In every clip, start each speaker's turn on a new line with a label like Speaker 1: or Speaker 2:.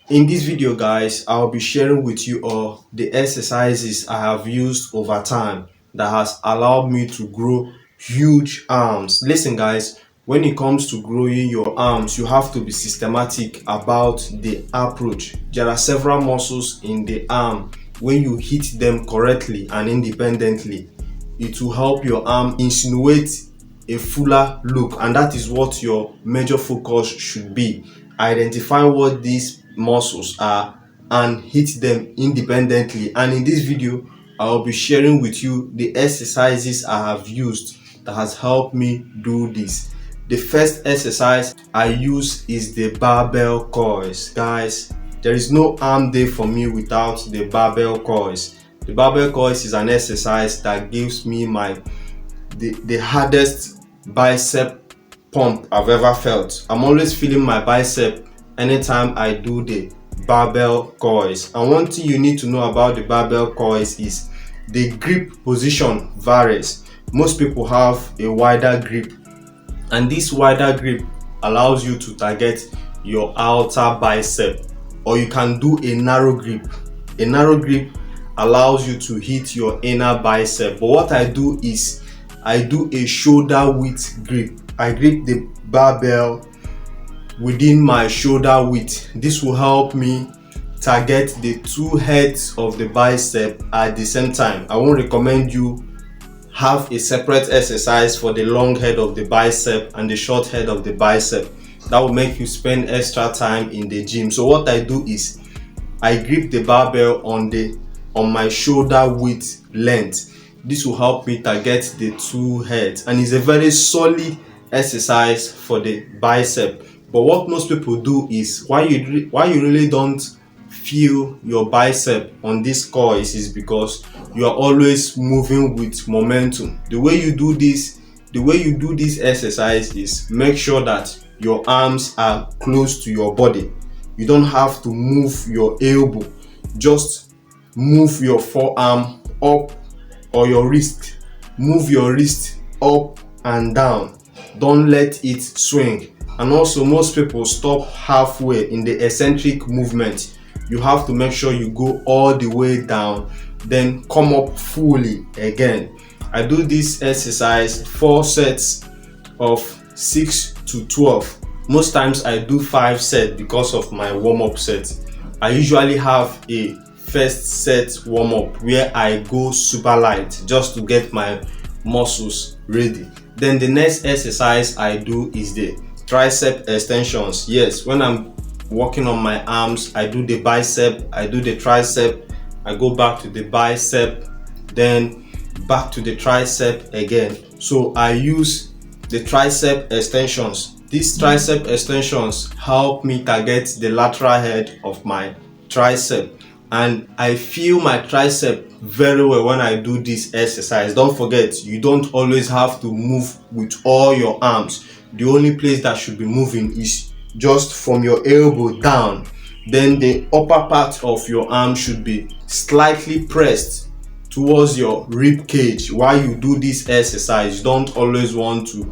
Speaker 1: In this video, guys, I'll be sharing with you all the exercises I have used over time that has allowed me to grow huge arms. Listen, guys, when it comes to growing your arms, you have to be systematic about the approach. There are several muscles in the arm. When you hit them correctly and independently, it will help your arm insinuate a fuller look, and that is what your major focus should be. Identify what these muscles are and hit them independently. And in this video, I'll be sharing with you the exercises I have used that has helped me do this. The first exercise I use is the barbell curls. Guys, there is no arm day for me without the barbell curls. The barbell curls is an exercise that gives me the hardest bicep pump I've ever felt. I'm always feeling my bicep anytime I do the barbell curls. And one thing you need to know about the barbell curls is the grip position varies. Most people have a wider grip, and this wider grip allows you to target your outer bicep, or you can do a narrow grip. A narrow grip allows you to hit your inner bicep, but what I do is I do a shoulder width grip. I grip the barbell within my shoulder width. This will help me target the two heads of the bicep at the same time. I won't recommend you have a separate exercise for the long head of the bicep and the short head of the bicep. That will make you spend extra time in the gym. So what I do is I grip the barbell on my shoulder width length. This will help me target the two heads, and it's a very solid exercise for the bicep. But what most people do is why you really don't feel your bicep on this curls is because you are always moving with momentum. The way you do this exercise is make sure that your arms are close to your body. You don't have to move your elbow. Just move your forearm up, or your wrist. Move your wrist up and down. Don't let it swing. And also, most people stop halfway in the eccentric movement. You have to make sure you go all the way down, then come up fully again. I do this exercise 4 sets of 6 to 12. Most times I do 5 sets because of my warm-up set. I usually have a first set warm-up where I go super light just to get my muscles ready. Then the next exercise I do is the tricep extensions. Yes, when I'm working on my arms, I do the bicep, I do the tricep, I go back to the bicep, then back to the tricep again. So I use the tricep extensions. These tricep extensions help me target the lateral head of my tricep, and I feel my tricep very well when I do this exercise. Don't forget, you don't always have to move with all your arms. The only place that should be moving is just from your elbow down. Then the upper part of your arm should be slightly pressed towards your rib cage while you do this exercise. You don't always want to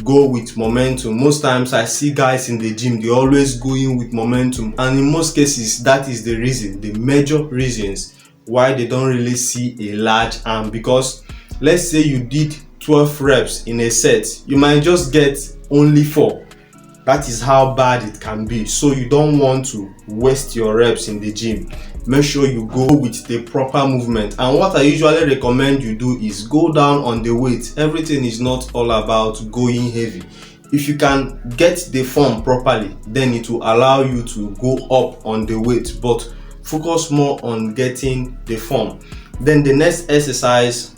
Speaker 1: go with momentum. Most times I see guys in the gym, they always going with momentum, and in most cases that is the reason, the major reasons why they don't really see a large arm. Because let's say you did 12 reps in a set, you might just get only 4. That is how bad it can be. So you don't want to waste your reps in the gym. Make sure you go with the proper movement. And what I usually recommend you do is go down on the weight. Everything is not all about going heavy. If you can get the form properly, then it will allow you to go up on the weight, but focus more on getting the form. Then the next exercise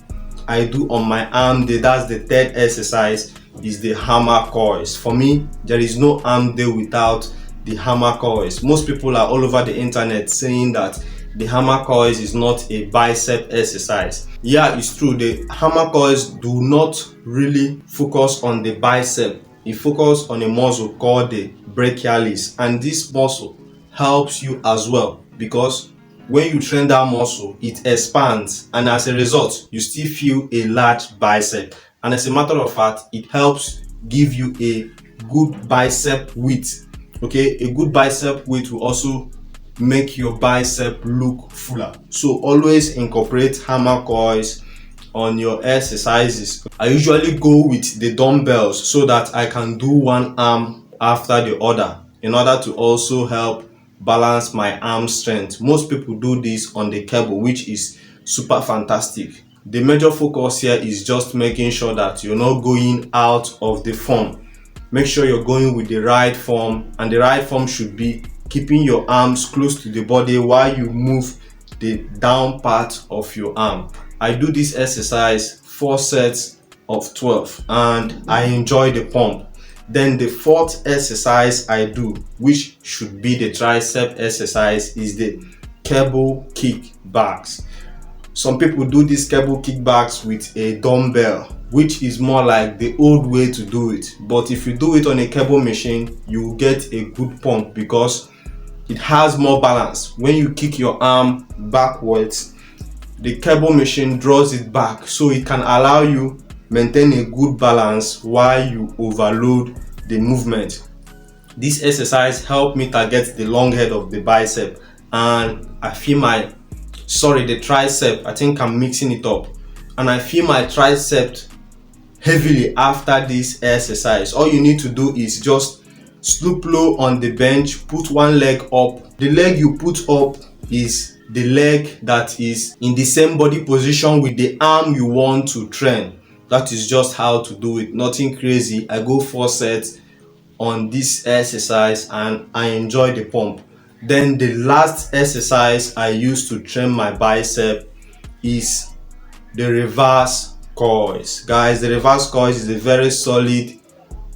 Speaker 1: I do on my arm day, that's the third exercise, is the hammer curls. For me, there is no arm day without the hammer curls. Most people are all over the internet saying that the hammer curls is not a bicep exercise. Yeah, it's true. The hammer curls do not really focus on the bicep. It focuses on a muscle called the brachialis, and this muscle helps you as well because when you train that muscle, it expands, and as a result, you still feel a large bicep. And as a matter of fact, it helps give you a good bicep width. Okay, a good bicep width will also make your bicep look fuller. So always incorporate hammer curls on your exercises. I usually go with the dumbbells so that I can do one arm after the other in order to also help balance my arm strength. Most people do this on the cable, which is super fantastic. The major focus here is just making sure that you're not going out of the form. Make sure you're going with the right form, and the right form should be keeping your arms close to the body while you move the down part of your arm. I do this exercise 4 sets of 12 and I enjoy the pump. Then the fourth exercise I do, which should be the tricep exercise, is the cable kickbacks. Some people do these cable kickbacks with a dumbbell, which is more like the old way to do it. But if you do it on a cable machine, you will get a good pump because it has more balance. When you kick your arm backwards, the cable machine draws it back, so it can allow you maintain a good balance while you overload the movement. This exercise helped me target the long head of the bicep, and I feel the tricep. I think I'm mixing it up, and I feel my tricep heavily after this exercise. All you need to do is just stoop low on the bench, put one leg up. The leg you put up is the leg that is in the same body position with the arm you want to train. That is just how to do it, nothing crazy. I go 4 sets on this exercise and I enjoy the pump. Then the last exercise I use to train my bicep is the reverse curls. Guys, the reverse curls is a very solid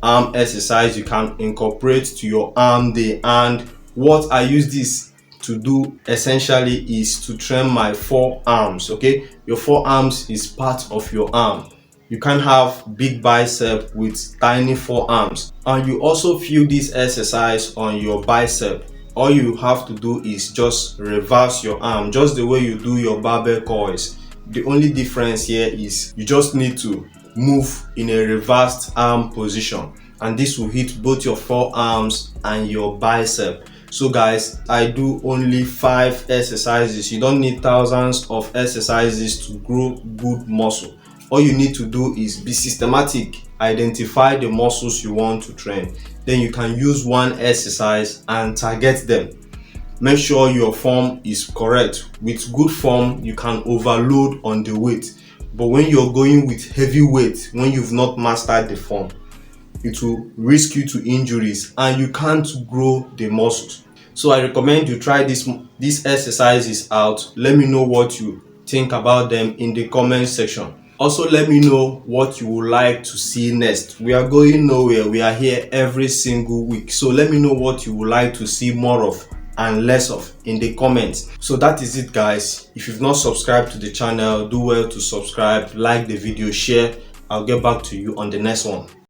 Speaker 1: arm exercise you can incorporate to your arm day, and what I use this to do essentially is to train my forearms. Okay, your forearms is part of your arm. You can't have big bicep with tiny forearms. And you also feel this exercise on your bicep. All you have to do is just reverse your arm, just the way you do your barbell curls. The only difference here is you just need to move in a reversed arm position, and this will hit both your forearms and your bicep. So guys, I do only 5 exercises. You don't need thousands of exercises to grow good muscle. All you need to do is be systematic, identify the muscles you want to train, then you can use one exercise and target them. Make sure your form is correct. With good form, you can overload on the weight. But when you're going with heavy weight, when you've not mastered the form, it will risk you to injuries and you can't grow the muscles. So I recommend you try these exercises out. Let me know what you think about them in the comment section. Also, let me know what you would like to see next. We are going nowhere. We are here every single week. So let me know what you would like to see more of and less of in the comments. So that is it, guys. If you've not subscribed to the channel, do well to subscribe, like the video, share. I'll get back to you on the next one.